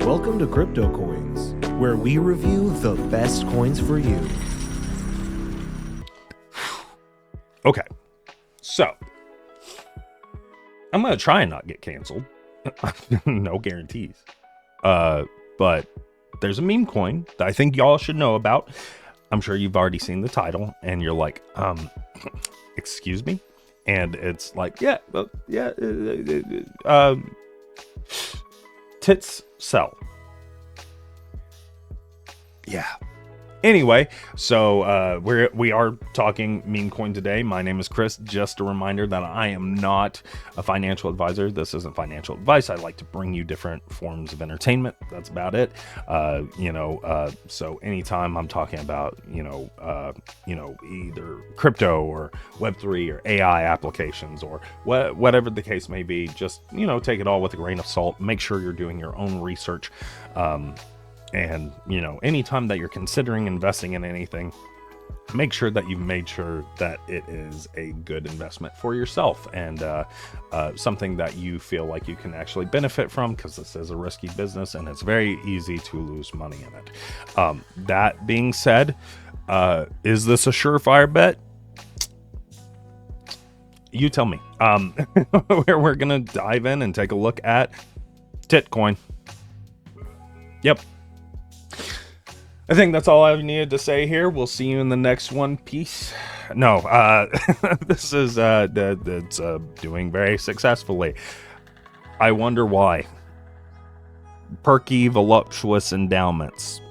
Welcome to CryptoCoins, where we review the best coins for you. Okay, so I'm gonna try and not get canceled. No guarantees. But there's a meme coin that I think y'all should know about. I'm sure you've already seen the title, and you're like, excuse me? And it's like, tits sell. Yeah. Anyway, so we are talking meme coin today. My name is Chris. Just a reminder that I am not a financial advisor. This isn't financial advice. I like to bring you different forms of entertainment. That's about it. So anytime I'm talking about, either crypto or Web3 or AI applications or whatever the case may be, just, take it all with a grain of salt. Make sure you're doing your own research. And, anytime that you're considering investing in anything, make sure that you've made sure that it is a good investment for yourself and something that you feel like you can actually benefit from, because this is a risky business and it's very easy to lose money in it. That being said, is this a surefire bet? You tell me. We're going to dive in and take a look at TitCoin. Yep. I think that's all I needed to say here. We'll see you in the next one. Peace. No, this is it's doing very successfully. I wonder why. Perky, voluptuous endowments.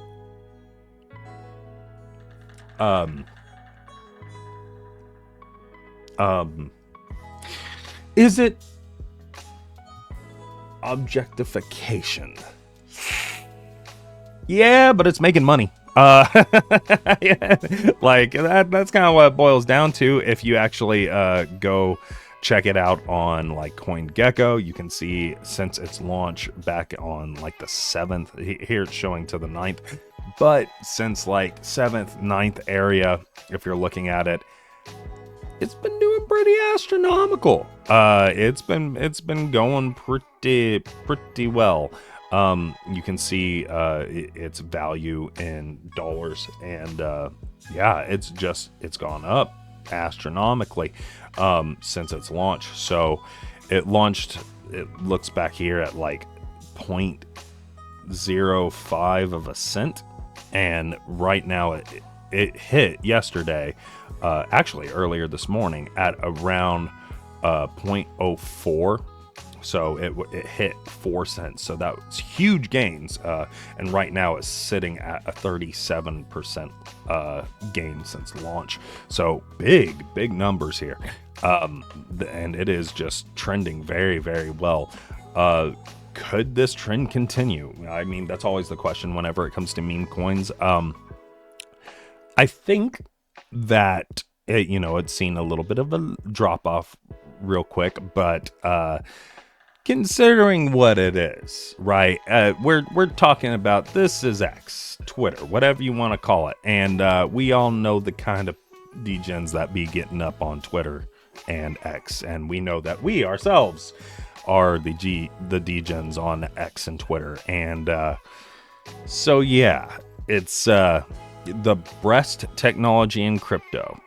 Is it objectification? Yeah, but it's making money. Like that's kind of what it boils down to. If you actually go check it out on like CoinGecko, you can see since its launch back on like the 7th, here it's showing to the 9th, but since like 7th, 9th area, if you're looking at it, it's been doing pretty astronomical. It's been going pretty well. You can see its value in dollars, and it's gone up astronomically since its launch. So it looks back here at like 0.05 of a cent, and right now it hit yesterday, actually earlier this morning, at around 0.04. So it hit 4 cents. So that was huge gains. And right now it's sitting at a 37% gain since launch. So big numbers here. And it is just trending very, very well. Could this trend continue? I mean, that's always the question whenever it comes to meme coins. I think that it's seen a little bit of a drop off real quick, but considering what it is, right? We're talking about, this is X, Twitter, whatever you want to call it, and we all know the kind of degens that be getting up on Twitter and X, and we know that we ourselves are the degens on X and Twitter, and so yeah, it's the breast technology in crypto.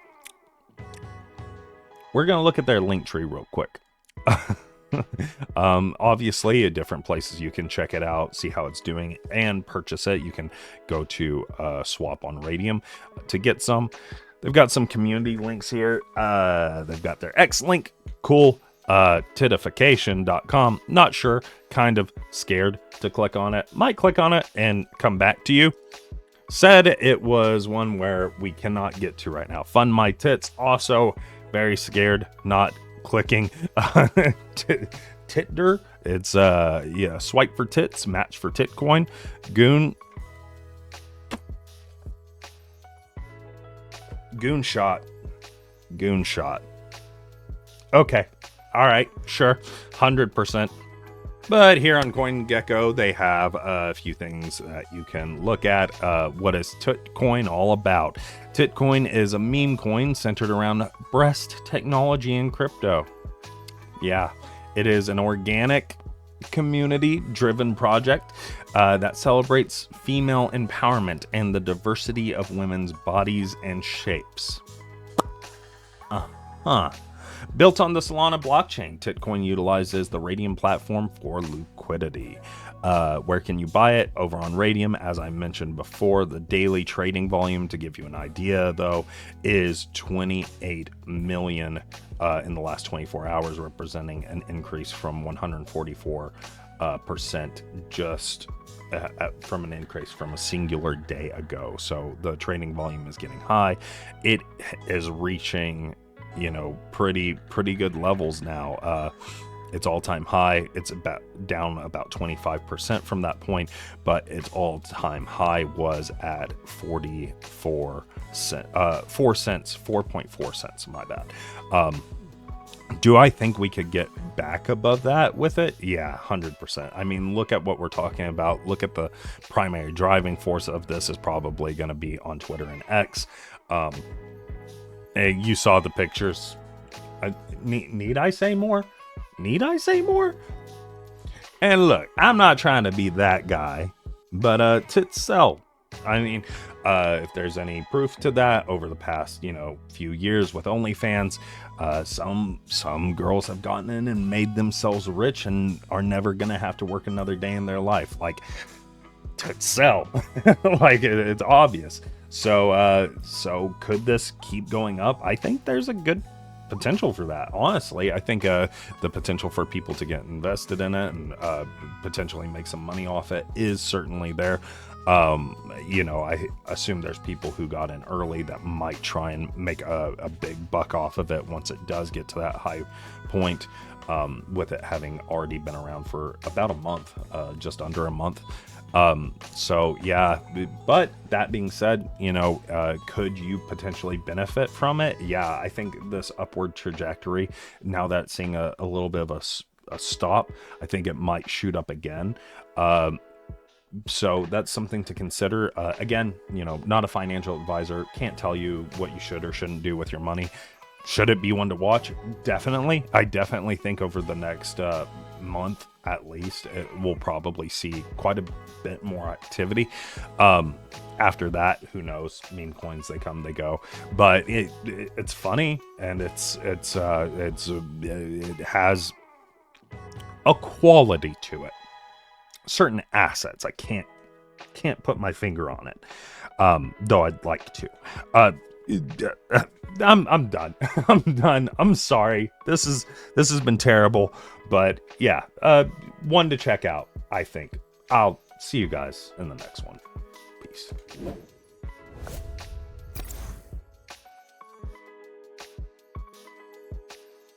We're gonna look at their link tree real quick. Obviously at different places you can check it out, see how it's doing, and purchase it. You can go to Swap on Radium to get some. They've got some community links here. They've got their X link, cool. Titification.com, not sure, kind of scared to click on it. Might click on it and come back to you. Said it was one where we cannot get to right now. Fund My Tits, also very scared, not clicking. Titder, it's swipe for tits, match for TitCoin. Goon shot. Okay, all right, sure, 100%. But here on CoinGecko, they have a few things that you can look at. What is TitCoin all about? TitCoin is a meme coin centered around breast technology and crypto. Yeah, it is an organic community-driven project that celebrates female empowerment and the diversity of women's bodies and shapes. Built on the Solana blockchain, TitCoin utilizes the Radium platform for liquidity. Where can you buy it? Over on Radium, as I mentioned before. The daily trading volume, to give you an idea, though, is 28 million in the last 24 hours, representing an increase from 144% just from an increase from a singular day ago. So the trading volume is getting high. It is reaching, you know, pretty good levels now. It's all-time high. It's down about 25% from that point, but its all-time high was at 4.4 cents, my bad. Do I think we could get back above that with it? Yeah, 100%. I mean, look at what we're talking about. Look at the primary driving force of this is probably going to be on Twitter and X. You saw the pictures. Need I say more? Need I say more? And look, I'm not trying to be that guy, but tits sell. I mean, if there's any proof to that, over the past, you know, few years with OnlyFans, some girls have gotten in and made themselves rich and are never gonna have to work another day in their life. Like, tits sell. Like, it's obvious. So could this keep going up? I think there's a good potential for that. Honestly, I think the potential for people to get invested in it and potentially make some money off it is certainly there. You know, I assume there's people who got in early that might try and make a big buck off of it once it does get to that high point, with it having already been around for about a month, just under a month. So yeah, but that being said, you know, could you potentially benefit from it? Yeah, I think this upward trajectory, now that it's seeing a little bit of a stop, I think it might shoot up again. So that's something to consider. Again, you know, not a financial advisor, can't tell you what you should or shouldn't do with your money. Should it be one to watch? Definitely. I definitely think over the next month, at least, it will probably see quite a bit more activity. After that, who knows? Meme coins, they come, they go. But it's funny, and it has a quality to it. Certain assets, I can't put my finger on it, though I'd like to. I'm done. I'm done. I'm sorry. This has been terrible, but yeah, one to check out. I think I'll see you guys in the next one. Peace.